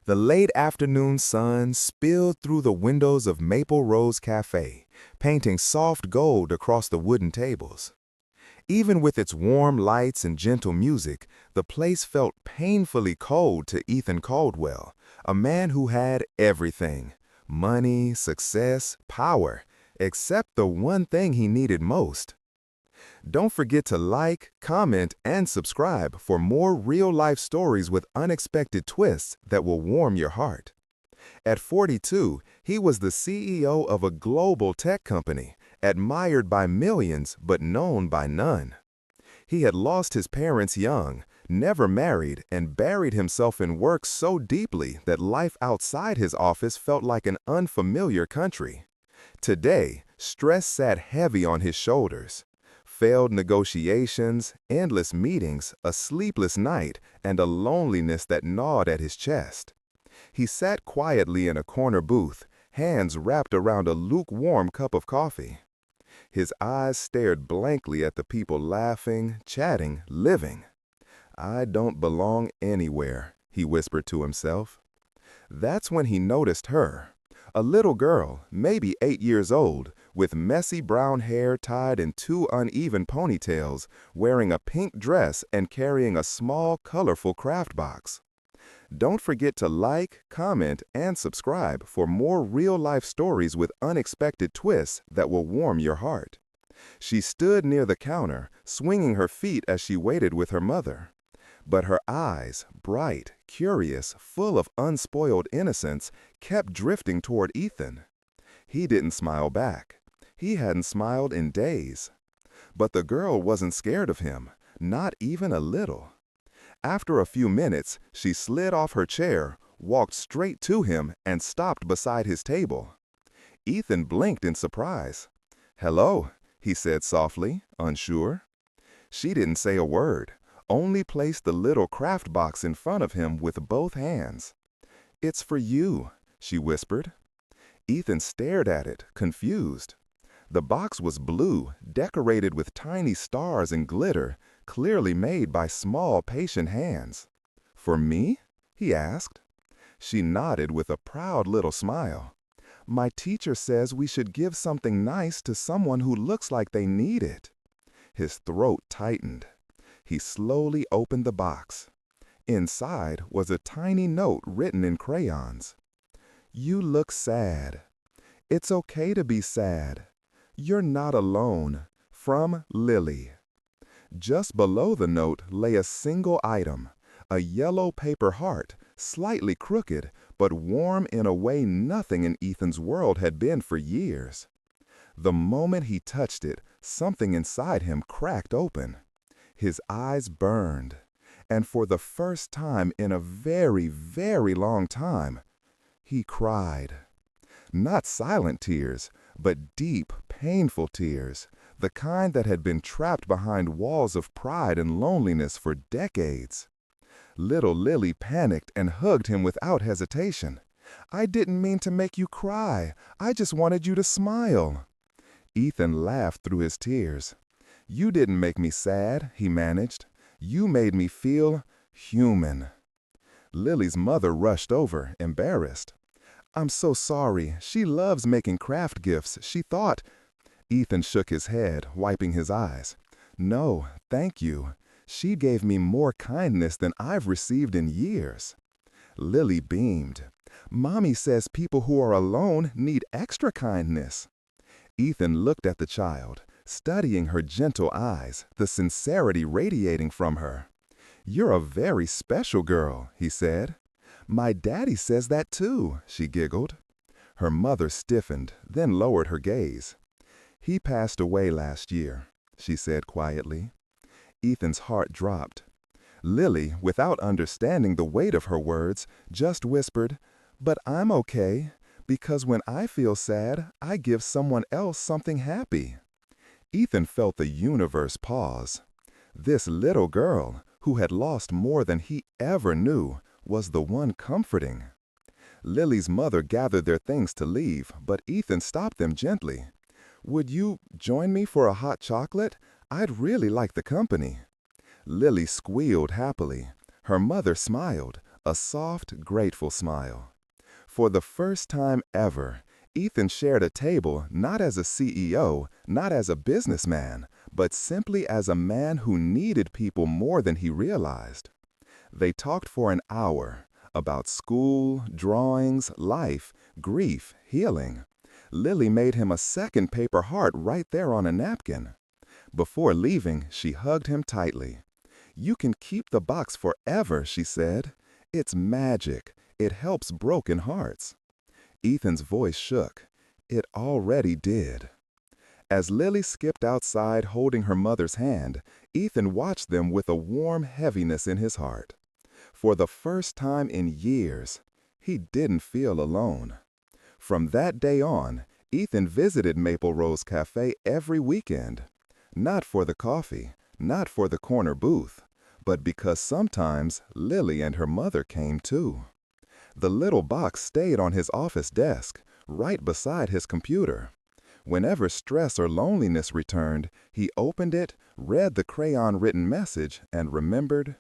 The late afternoon sun spilled through the windows of Maple Rose Café, painting soft gold across the wooden tables. Even with its warm lights and gentle music, the place felt painfully cold to Ethan Caldwell, a man who had everything: money, success, power, except the one thing he needed most. Don't forget to like, comment, and subscribe for more real-life stories with unexpected twists that will warm your heart. At 42, he was the CEO of a global tech company, admired by millions but known by none. He had lost his parents young, never married, and buried himself in work so deeply that life outside his office felt like an unfamiliar country. Today, stress sat heavy on his shoulders. Failed negotiations, endless meetings, a sleepless night, and a loneliness that gnawed at his chest. He sat quietly in a corner booth, hands wrapped around a lukewarm cup of coffee. His eyes stared blankly at the people laughing, chatting, living. "I don't belong anywhere," he whispered to himself. That's when he noticed her. A little girl, maybe 8 years old, with messy brown hair tied in 2 uneven ponytails, wearing a pink dress and carrying a small, colorful craft box. Don't forget to like, comment, and subscribe for more real-life stories with unexpected twists that will warm your heart. She stood near the counter, swinging her feet as she waited with her mother. But her eyes, bright, curious, full of unspoiled innocence, kept drifting toward Ethan. He didn't smile back. He hadn't smiled in days. But the girl wasn't scared of him, not even a little. After a few minutes, she slid off her chair, walked straight to him, and stopped beside his table. Ethan blinked in surprise. "Hello," he said softly, unsure. She didn't say a word, only placed the little craft box in front of him with both hands. "It's for you," she whispered. Ethan stared at it, confused. The box was blue, decorated with tiny stars and glitter, clearly made by small, patient hands. "For me?" he asked. She nodded with a proud little smile. "My teacher says we should give something nice to someone who looks like they need it." His throat tightened. He slowly opened the box. Inside was a tiny note written in crayons. "You look sad. It's okay to be sad. You're not alone. From Lily." Just below the note lay a single item, a yellow paper heart, slightly crooked, but warm in a way nothing in Ethan's world had been for years. The moment he touched it, something inside him cracked open. His eyes burned, and for the first time in a very, very long time, he cried. Not silent tears, but deep, painful tears, the kind that had been trapped behind walls of pride and loneliness for decades. Little Lily panicked and hugged him without hesitation. "I didn't mean to make you cry. I just wanted you to smile." Ethan laughed through his tears. "You didn't make me sad," he managed. "You made me feel human." Lily's mother rushed over, embarrassed. "I'm so sorry. She loves making craft gifts. She thought—" Ethan shook his head, wiping his eyes. "No, thank you. She gave me more kindness than I've received in years." Lily beamed. "Mommy says people who are alone need extra kindness." Ethan looked at the child, studying her gentle eyes, the sincerity radiating from her. "You're a very special girl," he said. "My daddy says that too," she giggled. Her mother stiffened, then lowered her gaze. "He passed away last year," she said quietly. Ethan's heart dropped. Lily, without understanding the weight of her words, just whispered, "But I'm okay, because when I feel sad, I give someone else something happy." Ethan felt the universe pause. This little girl, who had lost more than he ever knew, was the one comforting. Lily's mother gathered their things to leave, but Ethan stopped them gently. "Would you join me for a hot chocolate? I'd really like the company." Lily squealed happily. Her mother smiled, a soft, grateful smile. For the first time ever, Ethan shared a table not as a CEO, not as a businessman, but simply as a man who needed people more than he realized. They talked for an hour about school, drawings, life, grief, healing. Lily made him a second paper heart right there on a napkin. Before leaving, she hugged him tightly. "You can keep the box forever," she said. "It's magic. It helps broken hearts." Ethan's voice shook. It already did. As Lily skipped outside holding her mother's hand, Ethan watched them with a warm heaviness in his heart. For the first time in years, he didn't feel alone. From that day on, Ethan visited Maple Rose Café every weekend. Not for the coffee, not for the corner booth, but because sometimes Lily and her mother came too. The little box stayed on his office desk, right beside his computer. Whenever stress or loneliness returned, he opened it, read the crayon-written message, and remembered